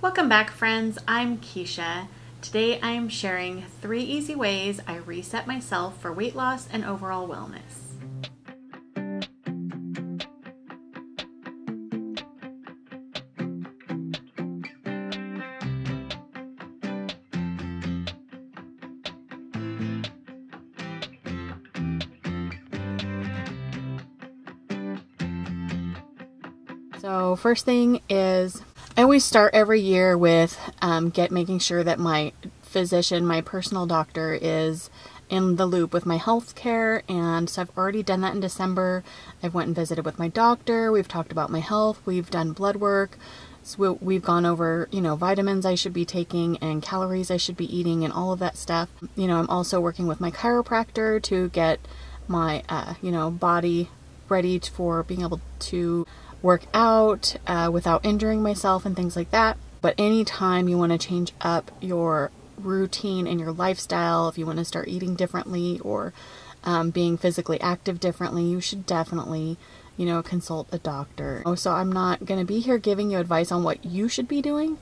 Welcome back, friends. I'm Keisha. Today I am sharing 3 easy ways I reset myself for weight loss and overall wellness. So first thing is, I always start every year with making sure that my physician, my personal doctor, is in the loop with my health care. And so I've already done that in December. I went and visited with my doctor. We've talked about my health. We've done blood work. So we've gone over, vitamins I should be taking and calories I should be eating and all of that stuff. I'm also working with my chiropractor to get my, body ready for being able to work out without injuring myself and things like that. But anytime you want to change up your routine and your lifestyle, if you want to start eating differently or being physically active differently, you should definitely, consult a doctor. So I'm not going to be here giving you advice on what you should be doing.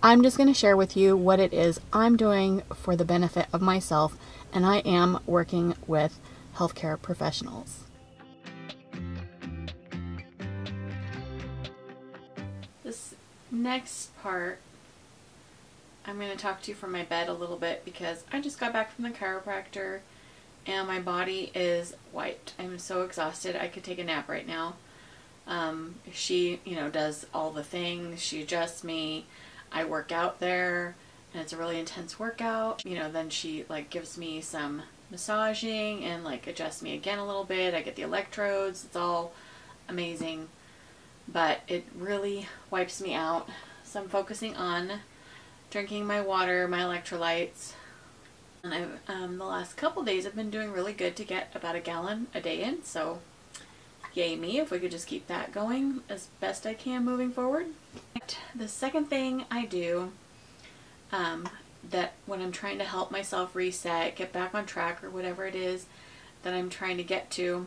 I'm just going to share with you what it is I'm doing for the benefit of myself, and I am working with healthcare professionals. This next part, I'm going to talk to you from my bed a little bit because I just got back from the chiropractor and my body is wiped. I'm so exhausted. I could take a nap right now. She, does all the things. She adjusts me. I work out there and it's a really intense workout. Then she gives me some massaging and adjusts me again a little bit. I get the electrodes. It's all amazing. But it really wipes me out. So I'm focusing on drinking my water, my electrolytes. And I've the last couple days I've been doing really good to get about a gallon a day in. So yay me if we could just keep that going as best I can moving forward. The second thing I do that when I'm trying to help myself reset, get back on track or whatever it is that I'm trying to get to,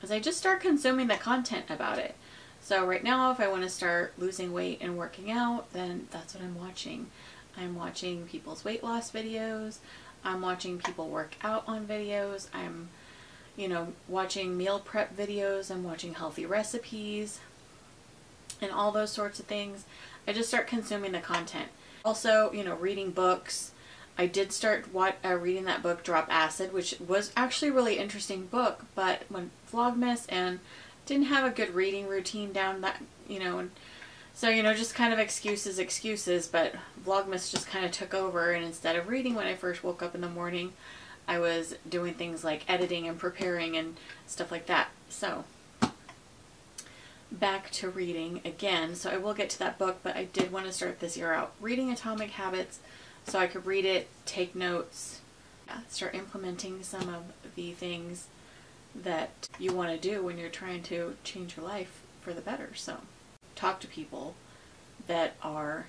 is I just start consuming the content about it. So right now, if I want to start losing weight and working out, then that's what I'm watching. I'm watching people's weight loss videos. I'm watching people work out on videos. I'm, watching meal prep videos. I'm watching healthy recipes and all those sorts of things. I just start consuming the content. Also, reading books. I did start reading that book, Drop Acid, which was actually a really interesting book, but when Vlogmas and didn't have a good reading routine down that, and so, just kind of excuses, but Vlogmas just kind of took over, and instead of reading when I first woke up in the morning, I was doing things like editing and preparing and stuff like that. So, back to reading again. So I will get to that book, but I did want to start this year out reading Atomic Habits so I could read it, take notes, start implementing some of the things that you want to do when you're trying to change your life for the better. So talk to people that are,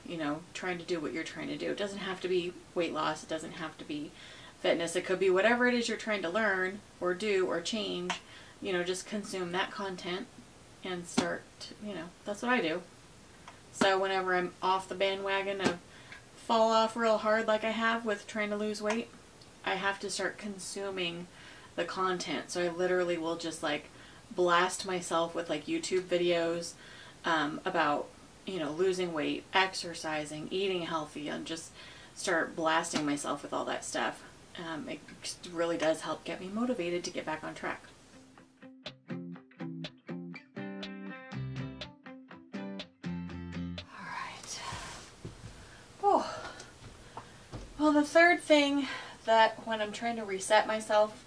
trying to do what you're trying to do. It doesn't have to be weight loss. It doesn't have to be fitness. It could be whatever it is you're trying to learn or do or change. Just consume that content and start, that's what I do. So whenever I'm off the bandwagon of fall off real hard like I have with trying to lose weight, I have to start consuming the content. So I literally will just blast myself with YouTube videos about losing weight, exercising, eating healthy, and just start blasting myself with all that stuff. It really does help get me motivated to get back on track. Alright. Oh. Well, the third thing that when I'm trying to reset myself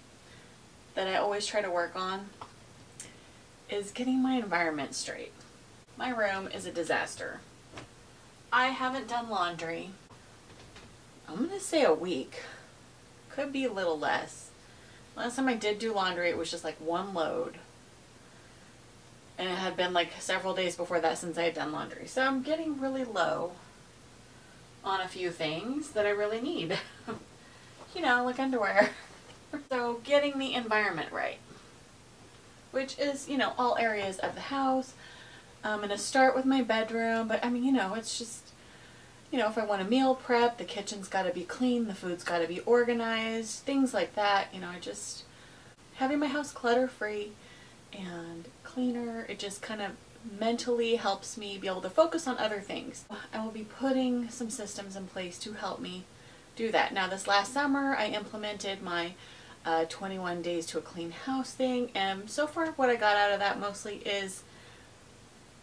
that I always try to work on is getting my environment straight. My room is a disaster. I haven't done laundry. I'm going to say a week. Could be a little less. Last time I did do laundry, it was just one load. And it had been several days before that since I had done laundry. So I'm getting really low on a few things that I really need. Like underwear. So getting the environment right, which is, all areas of the house. I'm going to start with my bedroom, but it's just, you know, if I want to meal prep, the kitchen's got to be clean, the food's got to be organized, things like that. You know, I just, having my house clutter free and cleaner, it just kind of mentally helps me be able to focus on other things. I will be putting some systems in place to help me do that. Now, this last summer I implemented my 21 days to a clean house thing, and so far what I got out of that mostly is,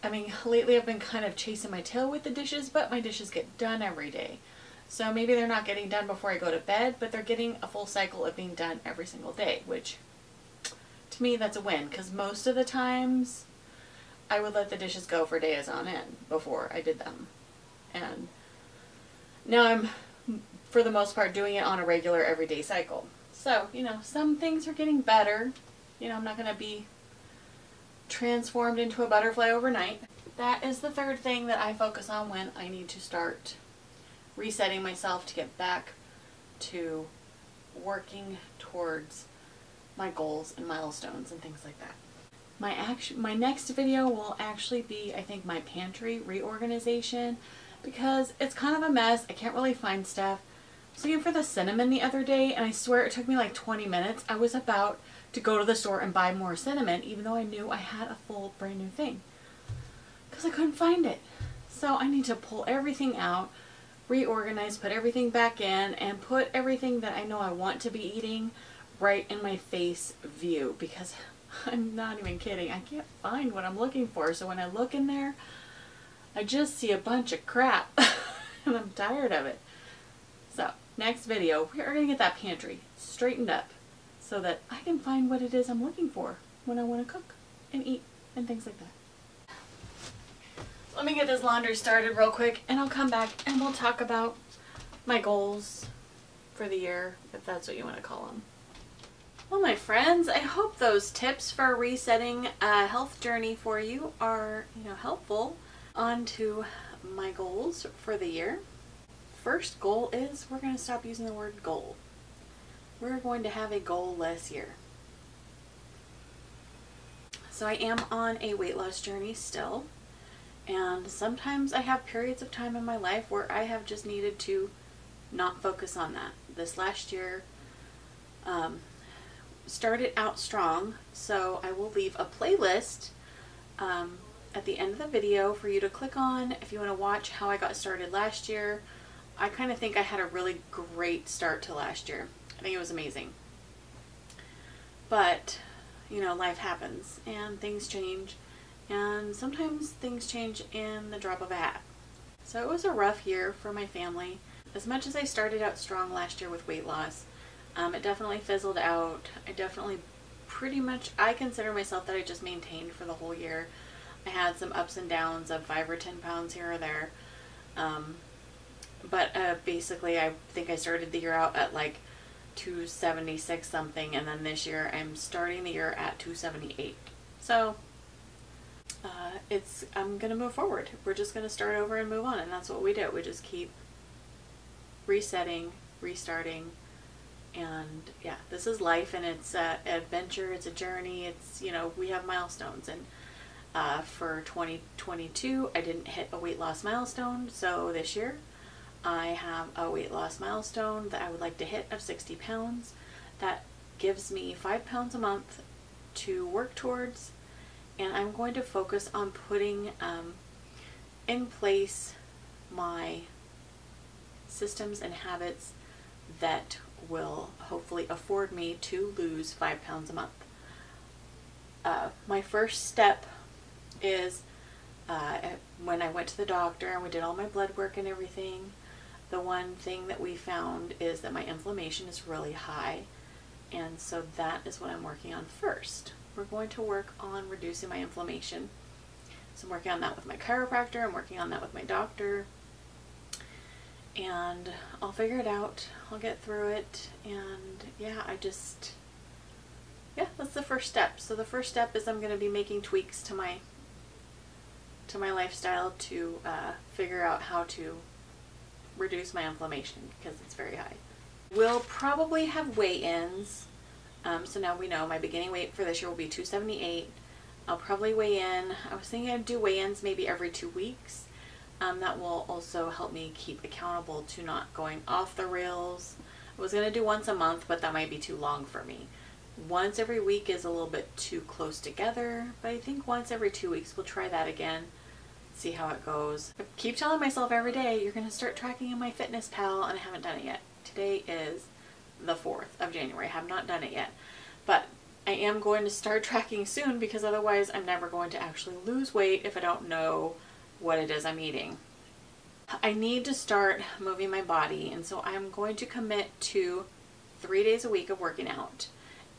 I mean, lately I've been kind of chasing my tail with the dishes, but my dishes get done every day. So maybe they're not getting done before I go to bed, but they're getting a full cycle of being done every single day, which to me that's a win, because most of the times I would let the dishes go for days on end before I did them. And now I'm, for the most part, doing it on a regular everyday cycle. So, you know, some things are getting better. You know, I'm not going to be transformed into a butterfly overnight. That is the third thing that I focus on when I need to start resetting myself to get back to working towards my goals and milestones and things like that. My next video will actually be, I think, my pantry reorganization, because it's kind of a mess. I can't really find stuff. I was looking for the cinnamon the other day, and I swear it took me like 20 minutes. I was about to go to the store and buy more cinnamon, even though I knew I had a full brand new thing, because I couldn't find it. So I need to pull everything out, reorganize, put everything back in, and put everything that I know I want to be eating right in my face view, because I'm not even kidding, I can't find what I'm looking for. So when I look in there, I just see a bunch of crap and I'm tired of it. So next video, we're going to get that pantry straightened up so that I can find what it is I'm looking for when I want to cook and eat and things like that. Let me get this laundry started real quick, and I'll come back and we'll talk about my goals for the year, if that's what you want to call them. Well, my friends, I hope those tips for resetting a health journey for you are, helpful. On to my goals for the year. First goal is we're going to stop using the word goal. We're going to have a goal-less year. So I am on a weight loss journey still, and sometimes I have periods of time in my life where I have just needed to not focus on that. This last year, started out strong, so I will leave a playlist at the end of the video for you to click on if you want to watch how I got started last year. I kind of think I had a really great start to last year. I think it was amazing. But, life happens and things change, and sometimes things change in the drop of a hat. So it was a rough year for my family. As much as I started out strong last year with weight loss, it definitely fizzled out. I consider myself that I just maintained for the whole year. I had some ups and downs of 5 or 10 pounds here or there. But basically I think I started the year out at like 276 something, and then this year I'm starting the year at 278. So I'm gonna move forward. We're just gonna start over and move on, and that's what we do. We just keep resetting, restarting. And yeah, this is life, and it's an adventure, it's a journey, it's, we have milestones. And for 2022, I didn't hit a weight loss milestone, so this year I have a weight loss milestone that I would like to hit of 60 pounds. That gives me 5 pounds a month to work towards, and I'm going to focus on putting in place my systems and habits that will hopefully afford me to lose 5 pounds a month. My first step is when I went to the doctor and we did all my blood work and everything, the one thing that we found is that my inflammation is really high, and so that is what I'm working on first. We're going to work on reducing my inflammation. So I'm working on that with my chiropractor, I'm working on that with my doctor, and I'll figure it out. I'll get through it, and yeah, that's the first step. So the first step is I'm going to be making tweaks to my lifestyle to figure out how to reduce my inflammation, because it's very high. We'll probably have weigh-ins. So now we know my beginning weight for this year will be 278. I'll probably weigh in. I was thinking I'd do weigh-ins maybe every 2 weeks. that will also help me keep accountable to not going off the rails. I was going to do once a month, but that might be too long for me. Once every week is a little bit too close together, but I think once every 2 weeks we'll try that again, see how it goes. I keep telling myself every day, you're going to start tracking in MyFitnessPal, and I haven't done it yet. Today is the 4th of January. I have not done it yet, but I am going to start tracking soon, because otherwise I'm never going to actually lose weight if I don't know what it is I'm eating. I need to start moving my body, and so I'm going to commit to 3 days a week of working out.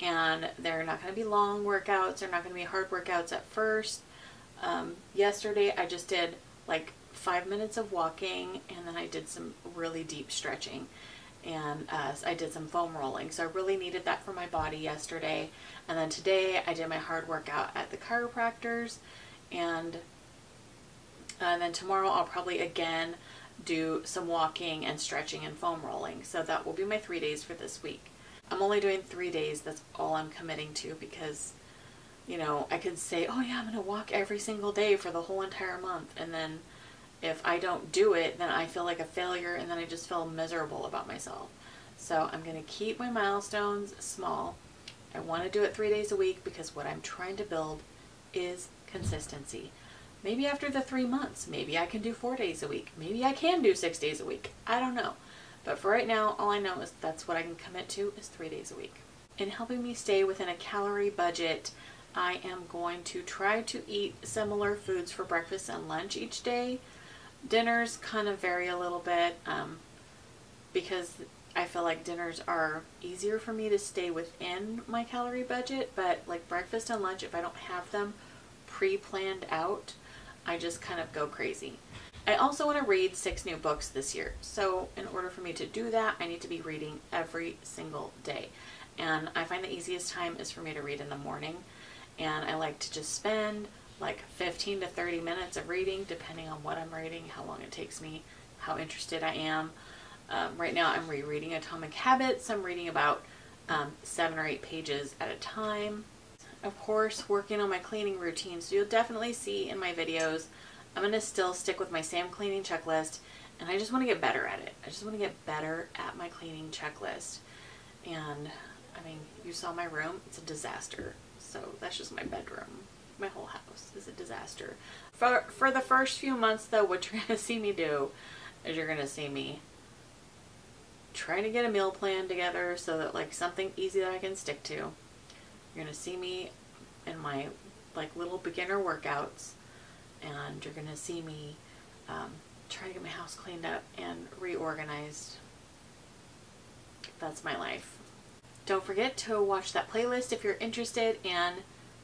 And they're not going to be long workouts. They're not going to be hard workouts at first. Yesterday I just did like 5 minutes of walking, and then I did some really deep stretching, and I did some foam rolling. So I really needed that for my body yesterday. And then today I did my hard workout at the chiropractor's, and then tomorrow I'll probably again do some walking and stretching and foam rolling. So that will be my 3 days for this week. I'm only doing 3 days. That's all I'm committing to, because, you know, I could say, oh yeah, I'm going to walk every single day for the whole entire month. And then if I don't do it, then I feel like a failure, and then I just feel miserable about myself. So I'm going to keep my milestones small. I want to do it 3 days a week, because what I'm trying to build is consistency. Maybe after the 3 months, maybe I can do 4 days a week. Maybe I can do 6 days a week. I don't know. But for right now, all I know is that's what I can commit to, is 3 days a week. In helping me stay within a calorie budget, I am going to try to eat similar foods for breakfast and lunch each day. Dinners kind of vary a little bit, because I feel like dinners are easier for me to stay within my calorie budget, but like breakfast and lunch, if I don't have them pre-planned out, I just kind of go crazy. I also want to read 6 new books this year. So in order for me to do that, I need to be reading every single day. And I find the easiest time is for me to read in the morning. And I like to just spend like 15 to 30 minutes of reading, depending on what I'm reading, how long it takes me, how interested I am. Right now I'm rereading Atomic Habits. I'm reading about 7 or 8 pages at a time. Of course, working on my cleaning routine. So you'll definitely see in my videos, I'm going to still stick with my Sam cleaning checklist, and I just want to get better at it. I just want to get better at my cleaning checklist. And I mean, you saw my room, it's a disaster. So that's just my bedroom. My whole house is a disaster. For the first few months though, what you're going to see me do is you're going to see me trying to get a meal plan together, so that like something easy that I can stick to. You're going to see me in my like little beginner workouts, and you're going to see me try to get my house cleaned up and reorganized. That's my life. Don't forget to watch that playlist if you're interested in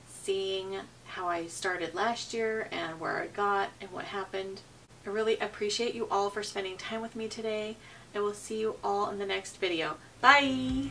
seeing how I started last year and where I got and what happened. I really appreciate you all for spending time with me today. I will see you all in the next video. Bye!